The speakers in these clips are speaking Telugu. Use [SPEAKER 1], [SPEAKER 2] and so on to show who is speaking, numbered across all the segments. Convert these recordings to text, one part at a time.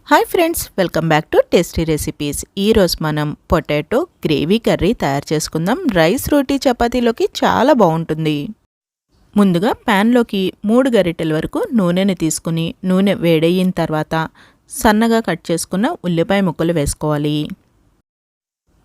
[SPEAKER 1] Hi friends, welcome back to tasty recipes. ఈరోజు మనం పొటాటో గ్రేవీ కర్రీ తయారు చేసుకుందాం. రైస్, రోటీ, చపాతీలోకి చాలా బాగుంటుంది. ముందుగా ప్యాన్లోకి 3 గరిటెల వరకు నూనెని తీసుకుని నూనె వేడయిన తర్వాత సన్నగా కట్ చేసుకున్న ఉల్లిపాయ ముక్కలు వేసుకోవాలి.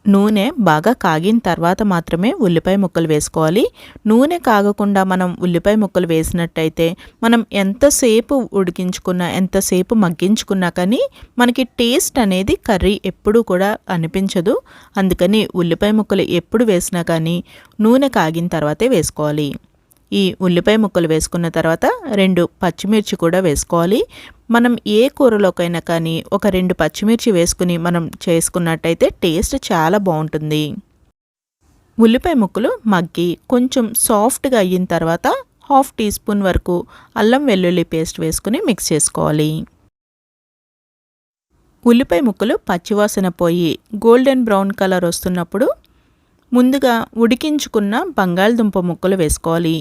[SPEAKER 1] నూనె బాగా కాగిన తర్వాత మాత్రమే ఉల్లిపాయ ముక్కలు వేసుకోవాలి. నూనె కాగకుండా మనం ఉల్లిపాయ ముక్కలు వేసినట్టయితే మనం ఎంతసేపు ఉడికించుకున్నా, ఎంతసేపు మగ్గించుకున్నా కానీ మనకి టేస్ట్ అనేది కర్రీ ఎప్పుడూ కూడా అనిపించదు. అందుకని ఉల్లిపాయ ముక్కలు ఎప్పుడు వేసినా కానీ నూనె కాగిన తర్వాతే వేసుకోవాలి. ఈ ఉల్లిపాయ ముక్కలు వేసుకున్న తర్వాత 2 పచ్చిమిర్చి కూడా వేసుకోవాలి. మనం ఏ కూరలోకైనా కానీ ఒక 2 పచ్చిమిర్చి వేసుకుని మనం చేసుకున్నట్టయితే టేస్ట్ చాలా బాగుంటుంది. ఉల్లిపాయ ముక్కలు మగ్గి కొంచెం సాఫ్ట్గా అయిన తర్వాత 1/2 టీ స్పూన్ వరకు అల్లం వెల్లుల్లి పేస్ట్ వేసుకుని మిక్స్ చేసుకోవాలి. ఉల్లిపాయ ముక్కలు పచ్చివాసన పోయి గోల్డెన్ బ్రౌన్ కలర్ వస్తున్నప్పుడు ముందుగా ఉడికించుకున్న బంగాళదుంప ముక్కలు వేసుకోవాలి.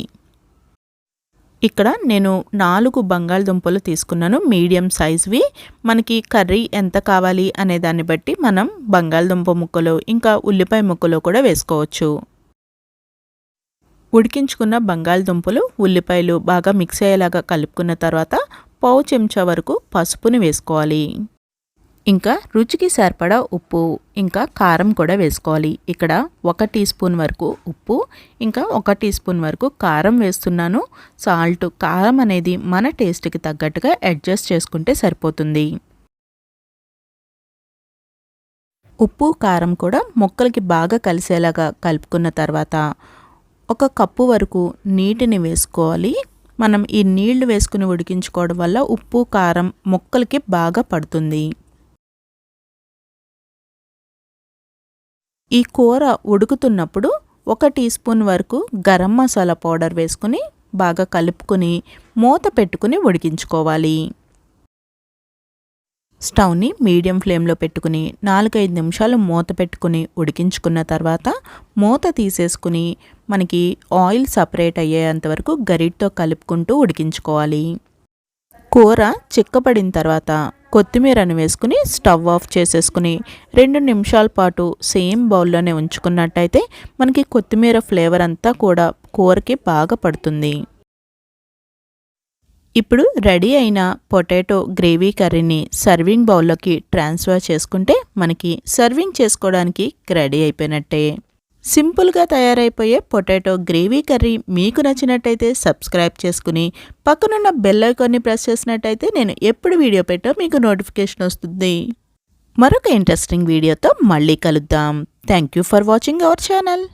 [SPEAKER 1] ఇక్కడ నేను 4 బంగాళదుంపలు తీసుకున్నాను, మీడియం సైజ్వి. మనకి కర్రీ ఎంత కావాలి అనే దాన్ని బట్టి మనం బంగాళదుంప ముక్కలు ఇంకా ఉల్లిపాయ ముక్కలు కూడా వేసుకోవచ్చు. ఉడికించుకున్న బంగాళదుంపలు, ఉల్లిపాయలు బాగా మిక్స్ అయ్యేలాగా కలుపుకున్న తర్వాత 1/2 చెంచా వరకు పసుపుని వేసుకోవాలి. ఇంకా రుచికి సరిపడా ఉప్పు ఇంకా కారం కూడా వేసుకోవాలి. ఇక్కడ 1 టీ స్పూన్ వరకు ఉప్పు ఇంకా 1 టీ స్పూన్ వరకు కారం వేస్తున్నాను. సాల్ట్, కారం అనేది మన టేస్ట్కి తగ్గట్టుగా అడ్జస్ట్ చేసుకుంటే సరిపోతుంది. ఉప్పు, కారం కూడా ముక్కలకి బాగా కలిసేలాగా కలుపుకున్న తర్వాత 1 కప్పు వరకు నీటిని వేసుకోవాలి. మనం ఈ నీళ్లు వేసుకుని ఉడికించుకోవడం వల్ల ఉప్పు, కారం ముక్కలకి బాగా పడుతుంది. ఈ కూర ఉడుకుతున్నప్పుడు 1 టీ స్పూన్ వరకు గరం మసాలా పౌడర్ వేసుకుని బాగా కలుపుకొని మూత పెట్టుకుని ఉడికించుకోవాలి. స్టవ్ని మీడియం ఫ్లేమ్లో పెట్టుకుని 4-5 నిమిషాలు మూత పెట్టుకుని ఉడికించుకున్న తర్వాత మూత తీసేసుకుని మనకి ఆయిల్ సపరేట్ అయ్యేంత వరకు గరిటతో కలుపుకుంటూ ఉడికించుకోవాలి. కూర చిక్కపడిన తర్వాత కొత్తిమీరను వేసుకుని స్టవ్ ఆఫ్ చేసేసుకుని 2 నిమిషాల పాటు సేమ్ బౌల్లోనే ఉంచుకున్నట్టయితే మనకి కొత్తిమీర ఫ్లేవర్ అంతా కూడా కూరకి బాగా పడుతుంది. ఇప్పుడు రెడీ అయిన పొటాటో గ్రేవీ కర్రీని సర్వింగ్ బౌల్లోకి ట్రాన్స్ఫర్ చేసుకుంటే మనకి సర్వింగ్ చేసుకోవడానికి రెడీ అయిపోయినట్టే. సింపుల్గా తయారైపోయే పొటాటో గ్రేవీ కర్రీ మీకు నచ్చినట్టయితే సబ్స్క్రైబ్ చేసుకుని పక్కనున్న బెల్ ఐకాన్ని ప్రెస్ చేసినట్టయితే నేను ఎప్పుడు వీడియో పెట్టో మీకు నోటిఫికేషన్ వస్తుంది. మరొక ఇంట్రెస్టింగ్ వీడియోతో మళ్ళీ కలుద్దాం. Thank you for watching our channel.